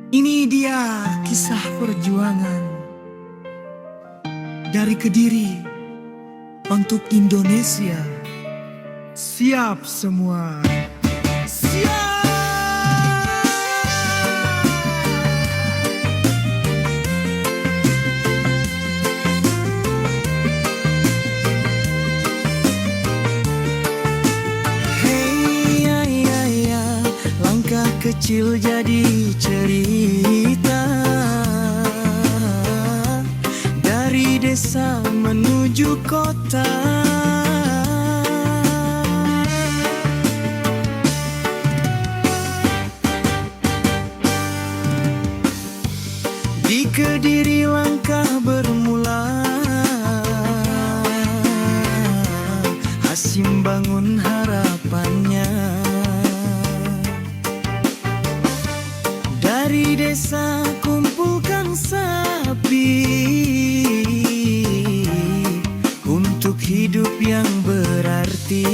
Ini dia kisah perjuangan dari Kediri untuk Indonesia. Siap semua? Siap! Hey ya ya ya, langkah kecil jadi cerita, dari desa menuju kota. Di Kediri langkah bermula, Hasim bangun harapannya. Dari desa kumpulkan sapi untuk hidup yang berarti.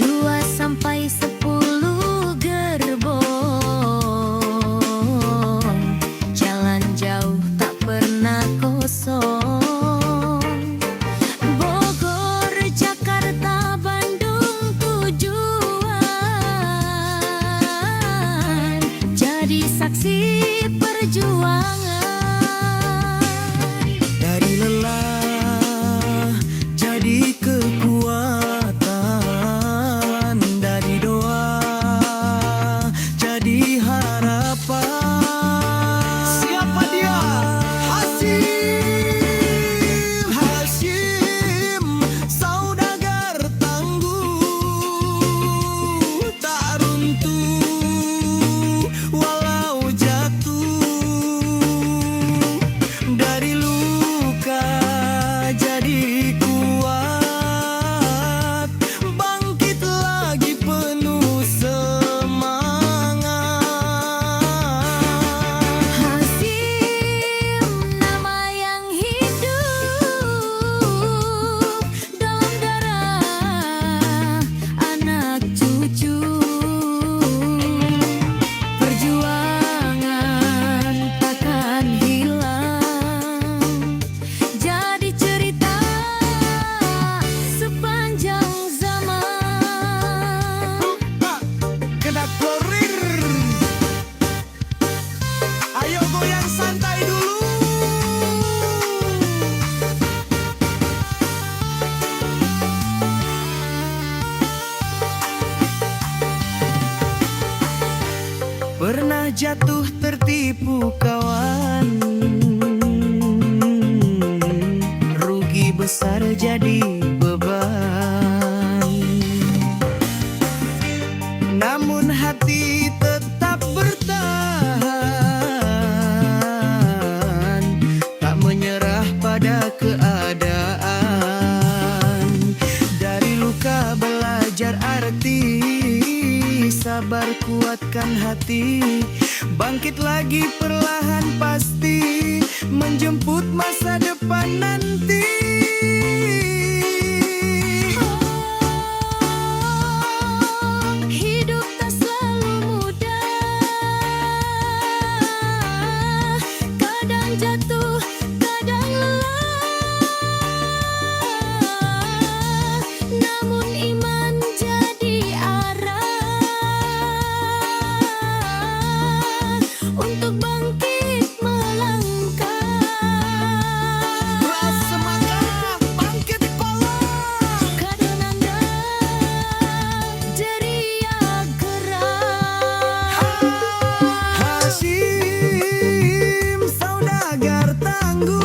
2 sampai 10 gerbong, jalan jauh tak pernah kosong. Bogor, Jakarta, Bandung tujuan, jadi saksi perjuangan. Dari lelah jadi kekuatan, dari doa jadi harapan. Siapa dia? Hasim, Hasim, saudagar tangguh, tak runtuh walau jatuh. Dari luka jadi kuat, bangkit lagi penuh semangat. Hasim, nama yang hidup dalam darah anak cucu. Perjuangan takkan hilang, jadi cerita sepanjang zaman. Kena korir, ayo goyang santai dulu. Pernah jatuh tertipu kawan, rugi besar jadi beban. Namun hati tetap bertahan, tak menyerah pada keadaan. Dari luka belajar arti, sabar kuatkan hati, bangkit lagi perlahan pasti, menjemput masa depan nanti. Hidup tak selalu mudah, kadang jatuh, kadang lelah. Namun iman jadi arah untuk bangkit melangkah. Ras semangat, bangkit pala. Kadang anda teriak keras. Hasim, saudagar tangguh,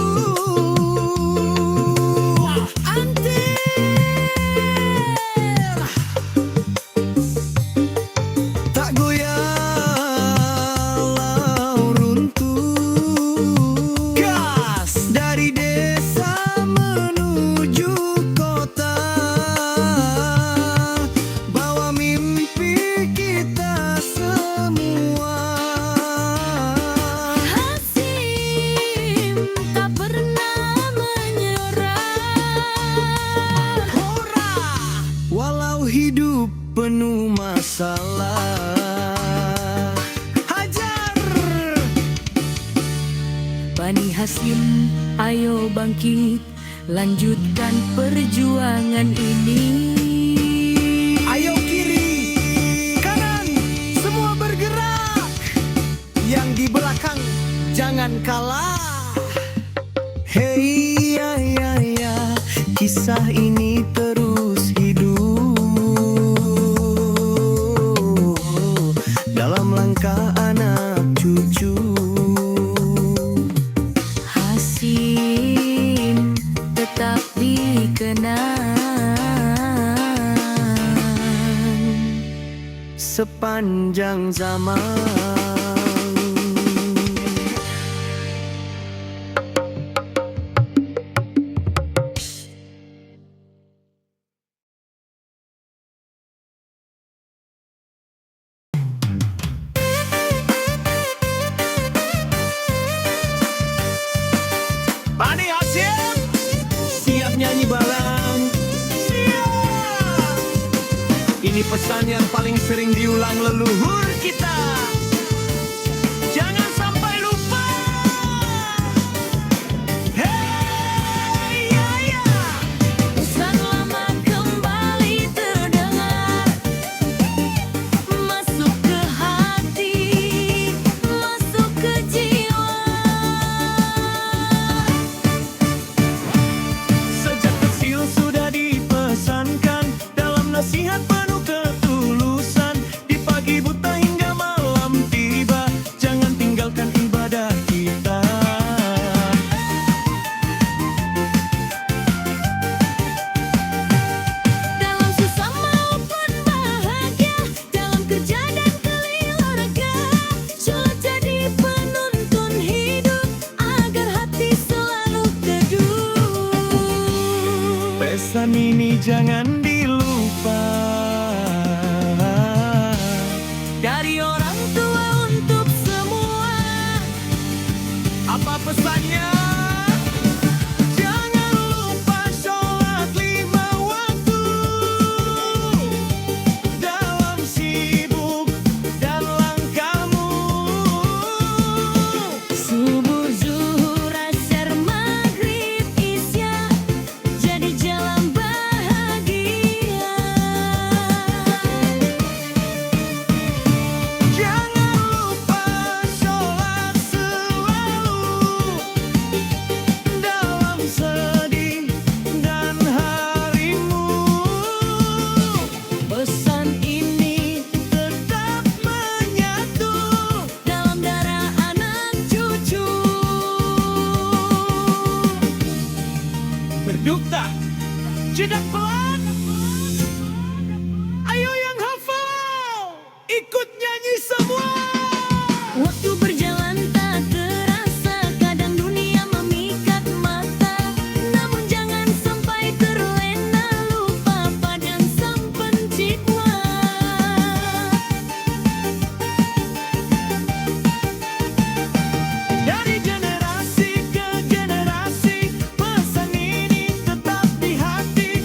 antir, tak goyah lau runtuh. Gas dari desa menuju kota, bawa mimpi kita semua. Hasim tak pernah menyerah. Hora! Walau hidup penuh masalah, Bani Hasyim, ayo bangkit, lanjutkan perjuangan ini. Ayo kiri, kanan, semua bergerak. Yang di belakang jangan kalah. Hei ya, kisah ini terus hidup dalam langkah anak cucu. Hasyim tetap dikenang Sepanjang zaman. Bani Hasyim, siap nyanyi bareng. Siap. Ini pesan yang paling sering diulang leluhur kita. Jangan sampai lupa. Hey ya. pesan lama kembali terdengar, masuk ke hati, masuk ke jiwa. Sejak kecil sudah dipesankan dalam nasihat penuh ketulusan. Di pagi buta hingga malam tiba, jangan tinggalkan ibadah kita. Dalam susah maupun bahagia, dalam kerja dan keluarga, sholat jadi penuntun hidup agar hati selalu teduh. Pesan ini jangan dilupa. Dari orang tua untuk semua, Apa pesannya? Jangan lupa sholat 5 waktu. Dalam sibuk dan langkahmu. subuh, zuhur, asar, maghrib, isya, jadi jalan bahagia. Jangan lupa sholat selalu. Dalam sedih dan harimu. Pesan ini Tetap menyatu. dalam darah anak cucu. Berduka, jedak pelan. Ayo yang hafal, ikut nyanyi semua. Waktu berjalan tak terasa, kadang dunia memikat mata. Namun jangan sampai terlena, lupa pada Sang Pencipta. Dari generasi ke generasi, pesan ini tetap di hati.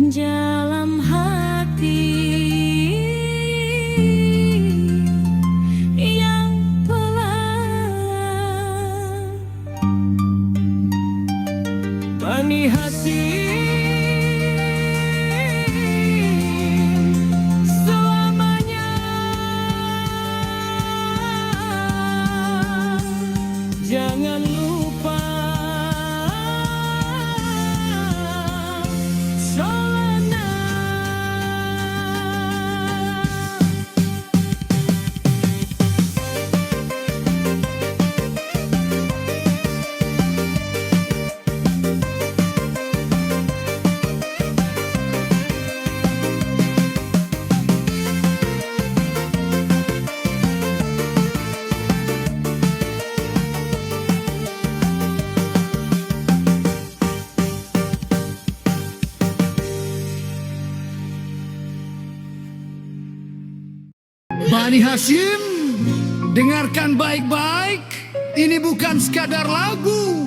dalam hati yang pelan. Bani Hasyim selamanya jangan lupa Sholana. Bani Hasyim, dengarkan baik-baik. Ini bukan sekadar lagu,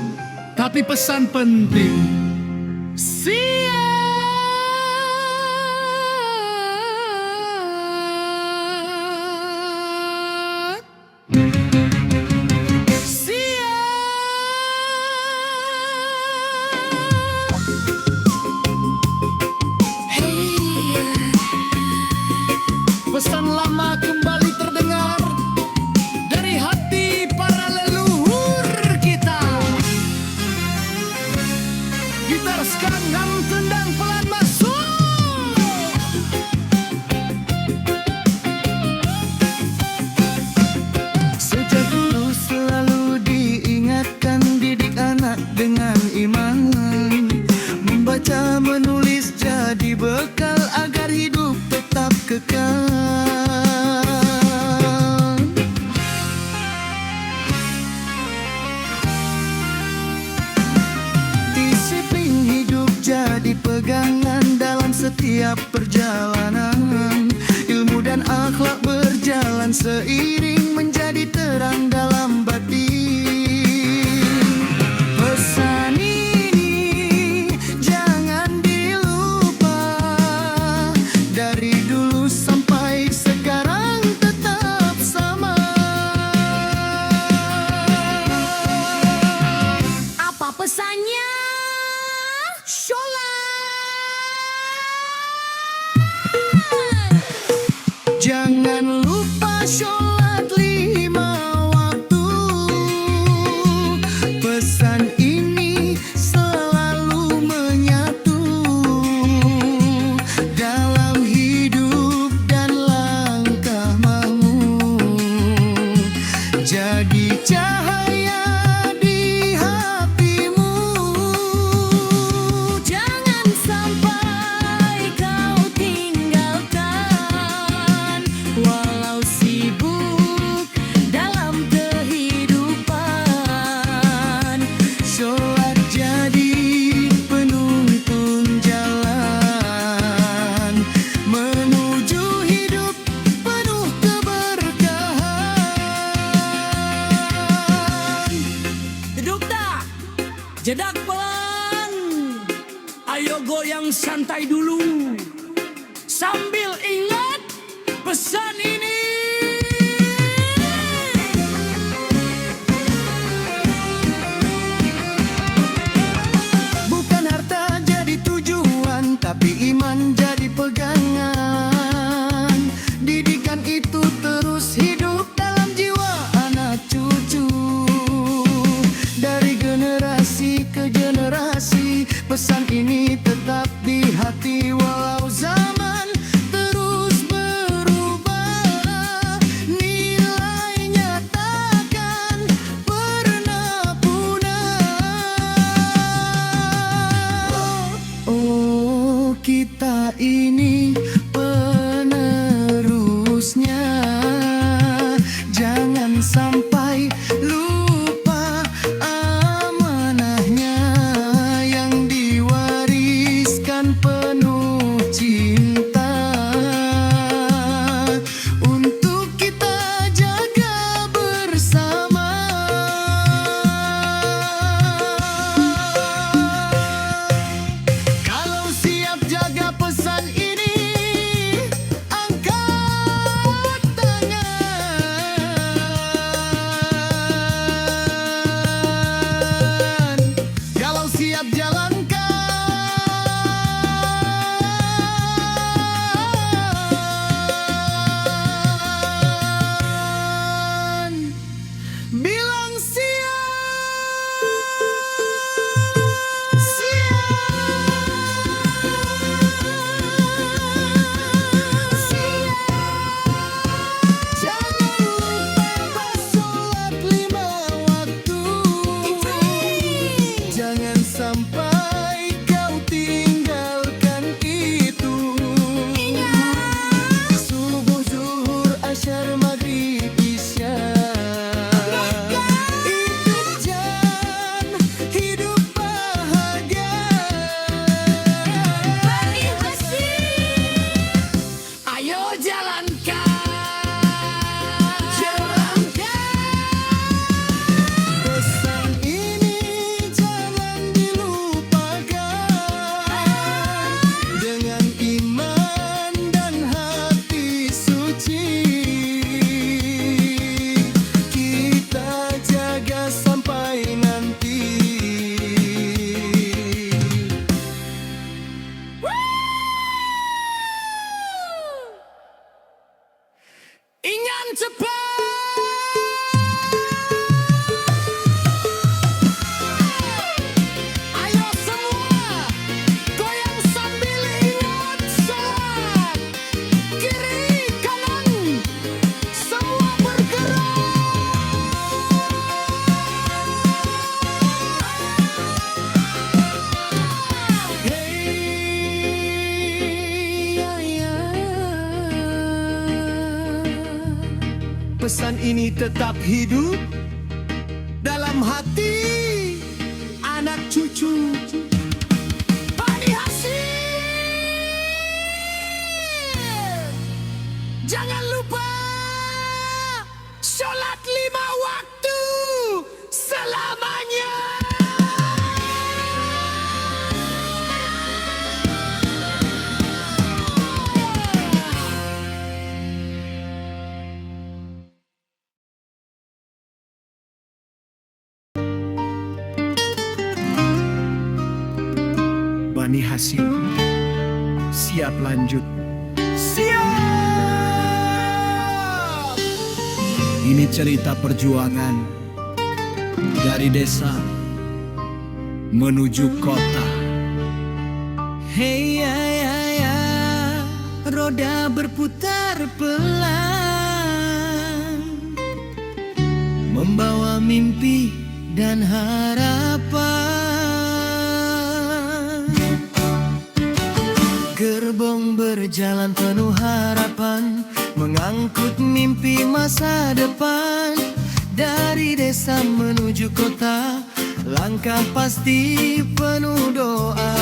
tapi pesan penting. Siap. Pesan lama kembali terdengar dari hati para leluhur kita. Gitar skandam tendang pelan masuk. Sejak dulu selalu diingatkan, didik anak dengan iman. Membaca menulis jadi bekal agar hidup tetap kekal. Disiplin hidup jadi pegangan dalam setiap perjalanan. Ilmu dan akhlak berjalan seiring menjadi terang dalam batin. Pesan ini jangan dilupa, dari dulu sampai sekarang tetap sama. Apa pesannya? Sholat. Jangan lupa sholat 5 waktu. Pesan ini selalu menyatu dalam hidup dan langkahmu. Jadi cahaya di hatimu. Jangan sampai kau tinggalkan, walau sibuk dalam kehidupan. Sholat jadi penuntun jalan menuju hidup penuh keberkahan. Duduk tak? Jedak pelan. Ayo goyang santai dulu, sambil ingat pesan ini. Bukan harta jadi tujuan, tapi iman jadi pegangan. Didikan itu terus hidup dalam jiwa anak cucu. Dari generasi ke generasi, pesan ini tetap di hati walau zaman terus berubah. Nilainya takkan pernah punah. Oh, kita ini penerusnya. Jangan sampai lupa amanahnya yang diwariskan penuh cinta. Untuk kita jaga bersama. Kalau siap jaga cepat. Ayo semua, goyang sambil ingat sholat. Kiri kanan, semua bergerak. Pesan ini tetap hidup dalam hati anak cucu. Bani Hasyim, jangan lupa sholat 5 waktu selamanya. Bani Hasyim, siap lanjut. Siap. Ini cerita perjuangan dari desa menuju kota. Hey ya ya ya, roda berputar pelan, membawa mimpi dan harapan. Gerbong berjalan penuh harapan, mengangkut mimpi masa depan. Dari desa menuju kota, langkah pasti penuh doa.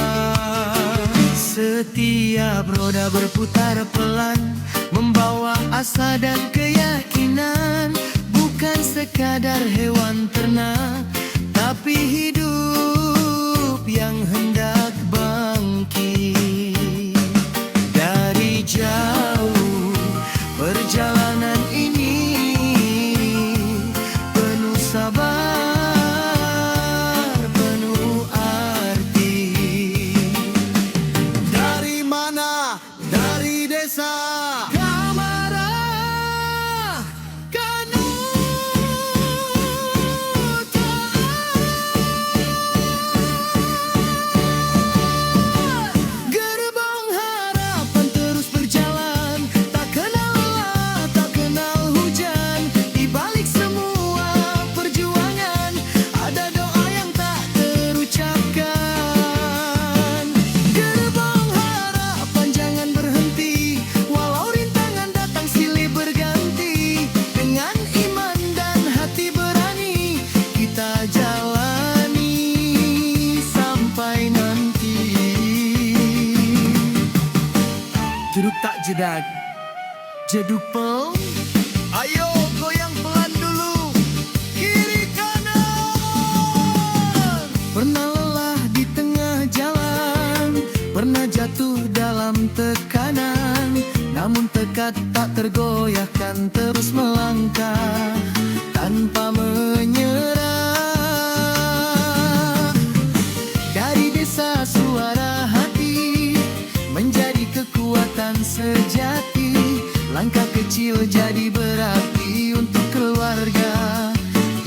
Setiap roda berputar pelan, membawa asa dan keyakinan. Bukan sekadar hewan ternak, tapi hidup yang hendak bangkit. Dari jauh perjalanan ini penuh sabar, penuh arti. Dari mana? Dari desa. Kamarah, gerbong harapan terus berjalan, tak kenal lelah, tak kenal hujan. Di balik semua perjuangan, ada doa yang tak terucapkan. Gerbong harapan jangan berhenti, walau rintangan datang silih berganti. Dengan iman dan hati berani, kita jalani sampai nanti. Duduk tak jedak, jeduk pel. Ayo goyang pelan dulu. Kiri kanan. Pernah lelah di tengah jalan, pernah jatuh dalam tekanan, namun tekad tak tergoyahkan, terus melangkah tanpa menyerah. Dari desa suara hati menjadi kekuatan sejati. Langkah kecil jadi berarti untuk keluarga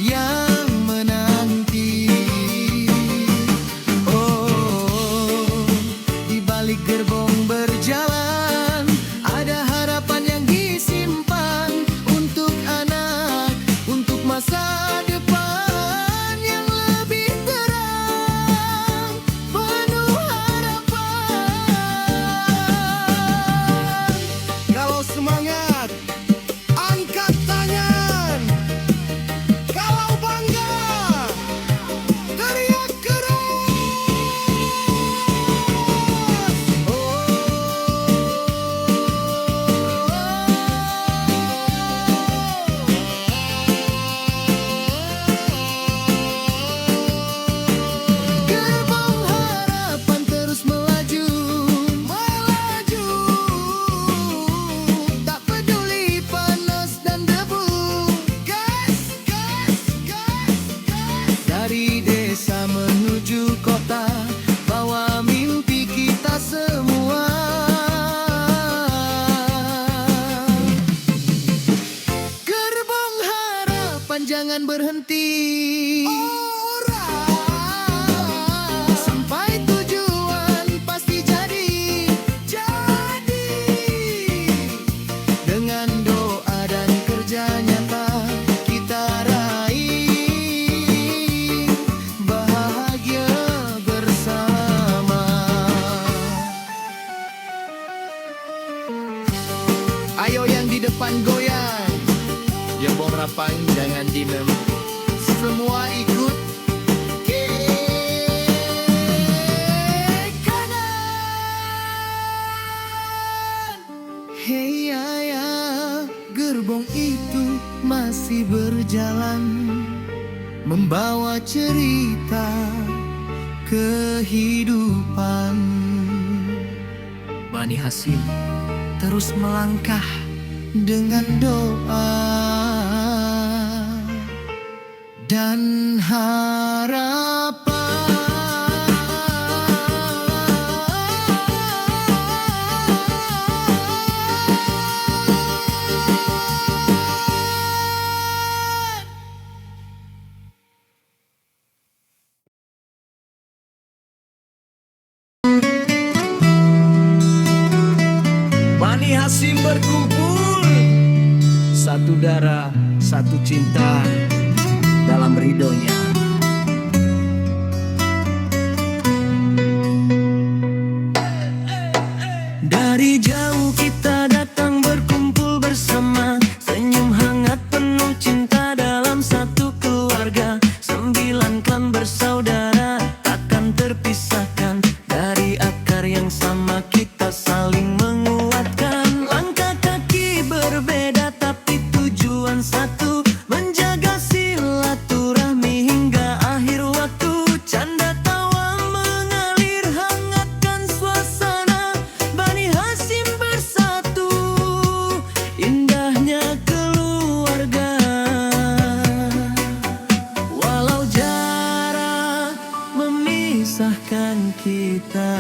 yang menanti. Oh, di balik gerbong berjalan, ada harapan yang disimpan untuk anak, untuk masa depan yang lebih terang, penuh harapan. Kalau semangat, angkat tangan. Kalau bangga, teriak keras. Oh, berhenti. Sampai tujuan pasti jadi. Dengan doa dan kerja nyata kita raih bahagia bersama. Ayo yang di depan goyang, yang bong rapang jangan dinem. Semua ikut kiri kanan. Hey ya ya, gerbong itu masih berjalan, membawa cerita kehidupan. Bani Hasyim terus melangkah dengan doa dan harapan. Bani Hasyim berkumpul, satu darah, satu cinta dalam ridhonya. Dari jauh kita datang berkumpul bersama, senyum hangat penuh cinta dalam satu keluarga. 9 klan bersaudara takkan terpisahkan, dari akar yang sama kita saling menguatkan. Langkah kaki berbeda tapi tujuan satu, menjaga silaturahmi hingga akhir waktu. Canda tawa mengalir hangatkan suasana, Bani Hasyim bersatu, indahnya keluarga. Walau jarak memisahkan kita,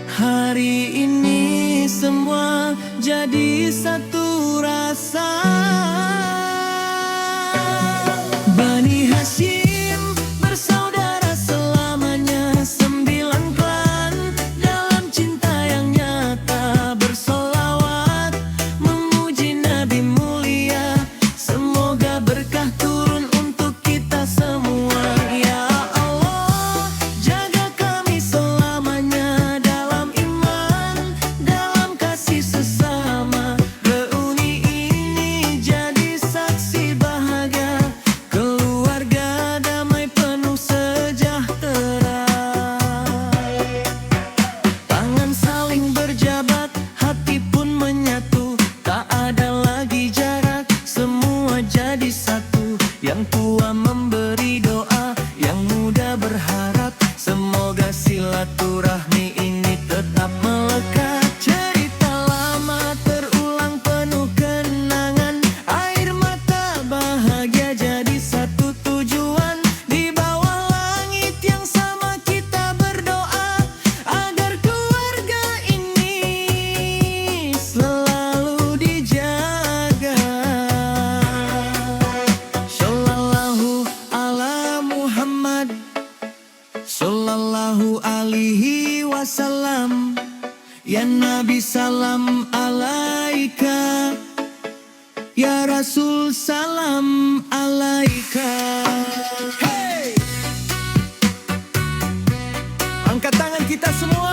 hari ini semua jadi satu rasa. Bani Hasyim bersaudara selamanya, 9 klan dalam cinta yang nyata. Bersolawat memuji Nabi mulia, semoga berkah turun untuk kita semua. Ya Allah, jaga kami selamanya dalam iman, dalam kasih sesama. Reuni ini jadi saksi bahagia, keluarga damai penuh sejahtera. Tangan saling berjabat, hati pun menyatu, tak ada lagi jarak, semua jadi satu. Yang tua memberi doa, yang muda berharap, semoga silaturahmi ini tetap melekat. Cerita lama terulang penuh kenangan, air mata bahagia jadi satu tujuan. Di bawah langit yang sama kita berdoa, agar keluarga ini selalu dijaga. Shallallahu ala Muhammad, Sallallahu alaihi wasallam. Ya Nabi salam alaika, ya Rasul salam alaika. Hey! Angkat tangan kita semua.